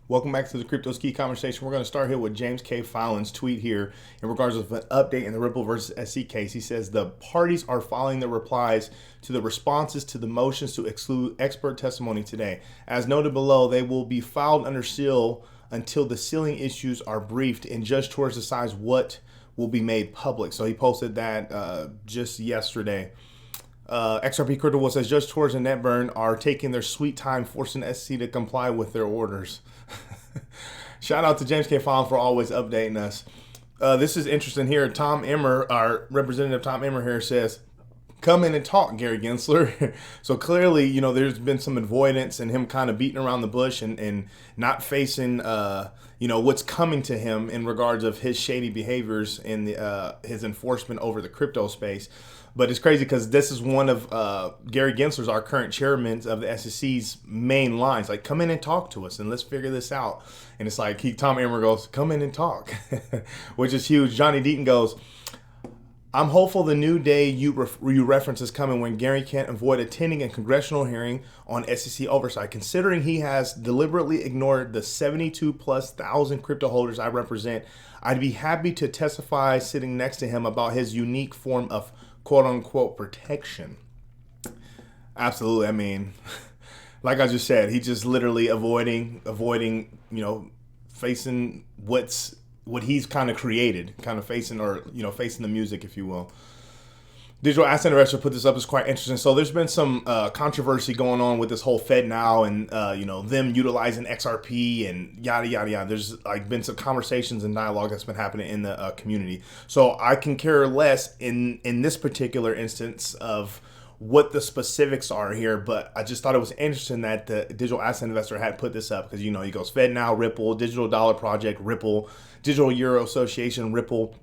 Welcome back to the Crypto Ski Conversation. We're going to start here with James K. Fallon's tweet here in regards of an update in the Ripple versus SC case. He says the parties are filing their replies to the responses to the motions to exclude expert testimony today. As noted below, they will be filed under seal until the sealing issues are briefed and Judge Torres decides what will be made public. So he posted that just yesterday. XRP Crypto Will says Judge Torres and NetBurn are taking their sweet time forcing SEC to comply with their orders. Shout out to James K. Fallon for always updating us. This is interesting here. Tom Emmer, our representative Tom Emmer here says, come in and talk, Gary Gensler. So clearly, there's been some avoidance and him kind of beating around the bush and not facing, what's coming to him in regards of his shady behaviors in his enforcement over the crypto space. But it's crazy because this is one of Gary Gensler's, our current chairman of the SEC's main lines. Like, come in and talk to us and let's figure this out. And it's like Tom Emmer goes, come in and talk, which is huge. Johnny Deaton goes, I'm hopeful the new day you reference is coming when Gary can't avoid attending a congressional hearing on SEC oversight. Considering he has deliberately ignored the 72,000+ crypto holders I represent, I'd be happy to testify sitting next to him about his unique form of quote-unquote protection. Absolutely. I mean, like I just said, he's just literally avoiding, facing what he's kind of created, kind of facing the music, if you will. Digital Asset Investor put this up. It's quite interesting. So there's been some controversy going on with this whole Fed now and, them utilizing XRP and yada, yada, yada. There's been some conversations and dialogue that's been happening in the community. So I can care less in this particular instance of what the specifics are here, but I just thought it was interesting that the Digital Asset Investor had put this up because, he goes Fed Now, Ripple, Digital Dollar Project, Ripple, Digital Euro Association, Ripple,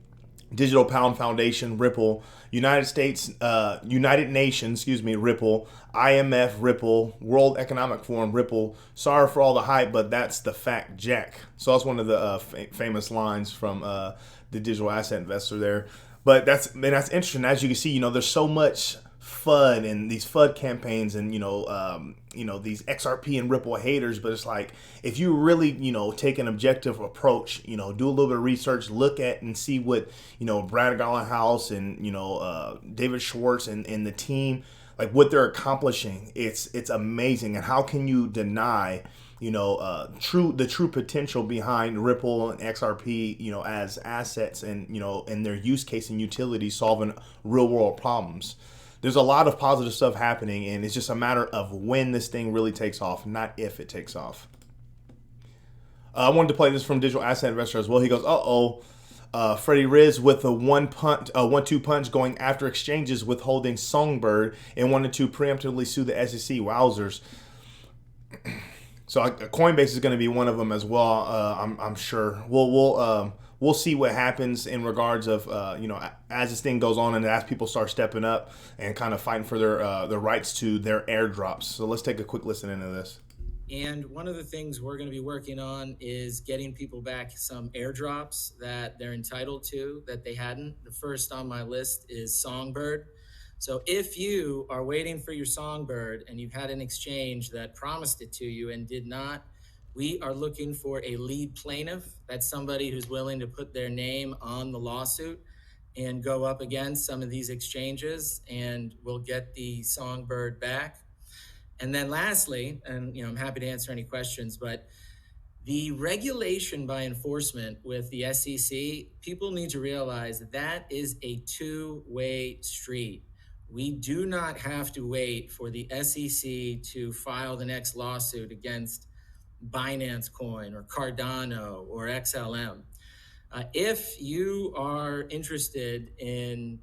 Digital Pound Foundation, Ripple, United Nations, Ripple, IMF, Ripple, World Economic Forum, Ripple. Sorry for all the hype, but that's the fact, Jack. So that's one of the famous lines from the Digital Asset Investor there. But that's interesting. As you can see, there's so much FUD and these FUD campaigns and these XRP and Ripple haters, but it's like if you really take an objective approach, do a little bit of research, look at and see what Brad Garlinghouse and David Schwartz and the team, like what they're accomplishing. It's amazing. And how can you deny the true potential behind Ripple and XRP as assets and and their use case and utility solving real world problems. There's a lot of positive stuff happening, and it's just a matter of when this thing really takes off, not if it takes off. I wanted to play this from Digital Asset Investor as well. He goes, Freddie Riz with a 1-2 punch going after exchanges withholding Songbird and wanted to preemptively sue the SEC. Wowzers. So Coinbase is going to be one of them as well. I'm sure. We'll see what happens in regards of as this thing goes on and as people start stepping up and kind of fighting for their rights to their airdrops. So let's take a quick listen into this. And one of the things we're going to be working on is getting people back some airdrops that they're entitled to that they hadn't. The first on my list is Songbird. So if you are waiting for your Songbird and you've had an exchange that promised it to you and did not, we are looking for a lead plaintiff. That's somebody who's willing to put their name on the lawsuit and go up against some of these exchanges, and we'll get the Songbird back. And then lastly, and I'm happy to answer any questions, but the regulation by enforcement with the SEC, people need to realize that is a two-way street. We do not have to wait for the SEC to file the next lawsuit against Binance Coin or Cardano or XLM. If you are interested in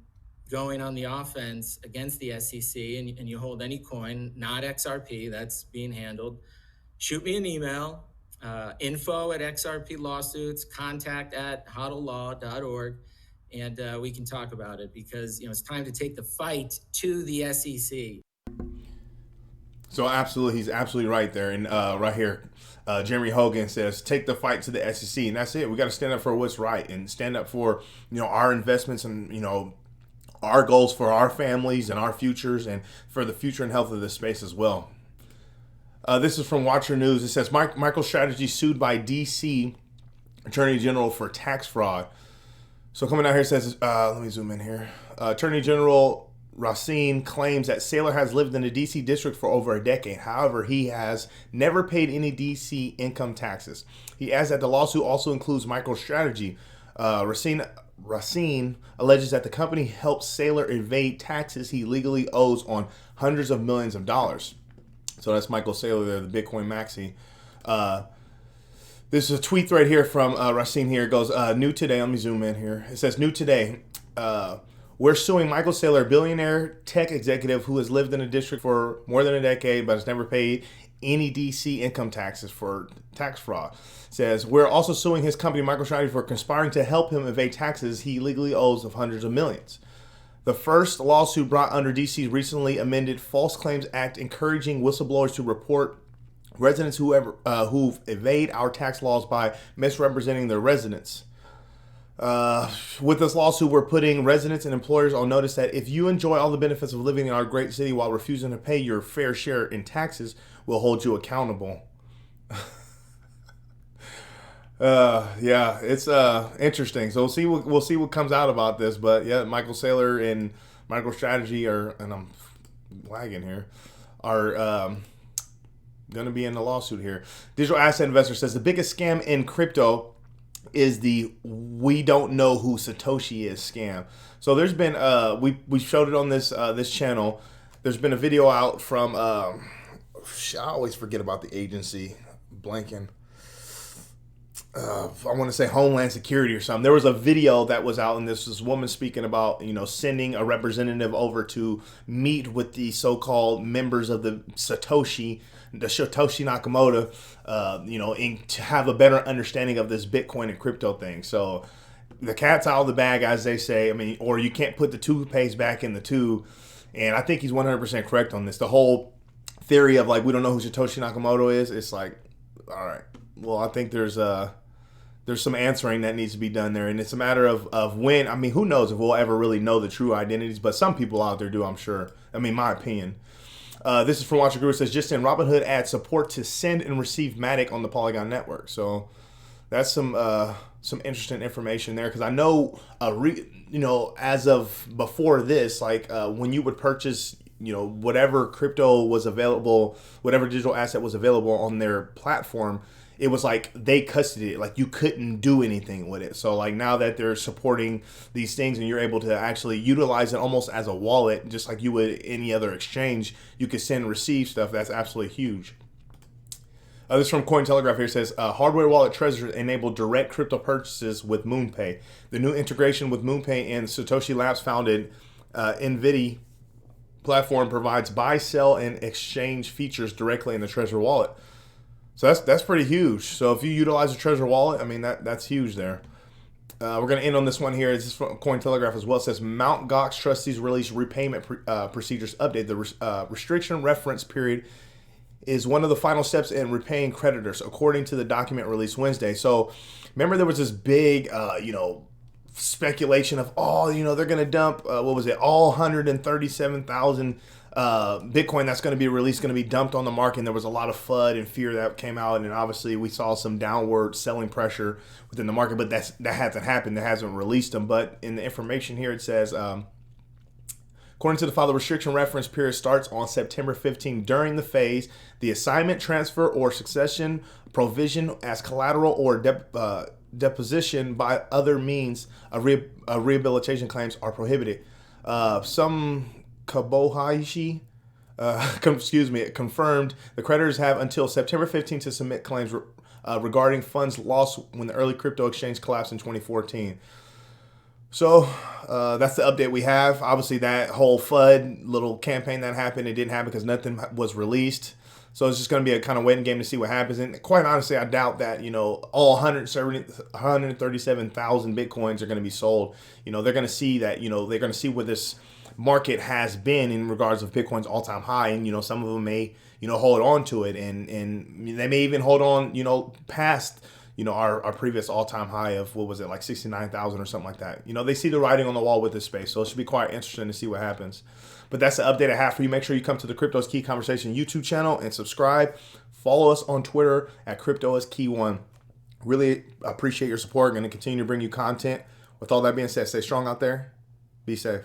going on the offense against the SEC and you hold any coin, not XRP, that's being handled, shoot me an email, info@XRP Lawsuits, contact@hodllaw.org, and we can talk about it because it's time to take the fight to the SEC. So absolutely, he's absolutely right there. And right here, Jeremy Hogan says, take the fight to the SEC. And that's it. We got to stand up for what's right and stand up for, our investments and, our goals for our families and our futures and for the future and health of this space as well. This is from Watcher News. It says MicroStrategy sued by DC Attorney General for tax fraud. So coming out here, it says, let me zoom in here. Attorney General Racine claims that Saylor has lived in the DC district for over a decade. However, he has never paid any DC income taxes. He adds that the lawsuit also includes MicroStrategy. Racine alleges that the company helped Saylor evade taxes he legally owes on hundreds of millions of dollars. So that's Michael Saylor there, the Bitcoin maxi. This is a tweet right here from Racine here. It goes, new today. Let me zoom in here. It says, new today. We're suing Michael Saylor, a billionaire tech executive who has lived in the district for more than a decade but has never paid any DC income taxes for tax fraud. It says, we're also suing his company, MicroStrategy, for conspiring to help him evade taxes he legally owes of hundreds of millions. The first lawsuit brought under DC's recently amended False Claims Act, encouraging whistleblowers to report residents who evade our tax laws by misrepresenting their residence. With this lawsuit, we're putting residents and employers on notice that if you enjoy all the benefits of living in our great city while refusing to pay your fair share in taxes, we'll hold you accountable. Yeah, it's interesting. So we'll see what comes out about this. But yeah, Michael Saylor and MicroStrategy and I'm lagging here, are going to be in the lawsuit here. Digital Asset Investor says the biggest scam in crypto is the "we don't know who Satoshi is" scam. So there's been we showed it on this channel. There's been a video out from I always forget about the agency, blanking. I want to say Homeland Security or something. There was a video that was out, and this woman speaking about, sending a representative over to meet with the so-called members of the Satoshi Nakamoto, to have a better understanding of this Bitcoin and crypto thing. So the cat's out of the bag, as they say. I mean, or you can't put the toothpaste back in the tube. And I think he's 100% correct on this. The whole theory of we don't know who Satoshi Nakamoto is. It's like, all right, well, I think there's some answering that needs to be done there, and it's a matter of when. I mean, who knows if we'll ever really know the true identities, but some people out there do, I'm sure. I mean, my opinion. This is from Watcher Guru. It says, just in, Robinhood adds support to send and receive Matic on the Polygon network. So that's some interesting information there, because I know, as of before this, when you would purchase, whatever crypto was available, whatever digital asset was available on their platform, it was they custodied it. You couldn't do anything with it. So now that they're supporting these things and you're able to actually utilize it almost as a wallet, just like you would any other exchange, you could send and receive stuff. That's absolutely huge. This from Cointelegraph here says, hardware wallet treasures enable direct crypto purchases with MoonPay. The new integration with MoonPay and Satoshi Labs founded NVIDIA platform provides buy, sell, and exchange features directly in the Trezor wallet. So that's pretty huge. So if you utilize a Trezor wallet, I mean, that's huge there. We're going to end on this one here. This is from Cointelegraph as well. It says, Mt. Gox trustees release repayment procedures update. The restriction reference period is one of the final steps in repaying creditors, according to the document released Wednesday. So remember, there was this big, speculation of, they're going to dump, all 137,000 Bitcoin that's going to be released, going to be dumped on the market. And there was a lot of FUD and fear that came out, and obviously we saw some downward selling pressure within the market, but that hasn't happened. That hasn't released them. But in the information here, it says, according to the file, the restriction reference period starts on September 15. During the phase, the assignment, transfer, or succession, provision as collateral, or deposition by other means of rehabilitation claims are prohibited. Some Kabohashi, confirmed the creditors have until September 15 to submit claims regarding funds lost when the early crypto exchange collapsed in 2014. So that's the update we have. Obviously, that whole FUD little campaign that happened, it didn't happen because nothing was released. So it's just going to be a kind of waiting game to see what happens. And quite honestly, I doubt that, all 137,000 Bitcoins are going to be sold. They're going to see that, they're going to see where this market has been in regards of Bitcoin's all-time high. And, some of them may, hold on to it. And they may even hold on, past, our previous all-time high of, what was it, like 69,000 or something like that. They see the writing on the wall with this space, so it should be quite interesting to see what happens. But that's the update I have for you. Make sure you come to the Crypto's Key Conversation YouTube channel and subscribe. Follow us on Twitter at CryptoIsKey1. Really appreciate your support. Going to continue to bring you content. With all that being said, stay strong out there. Be safe.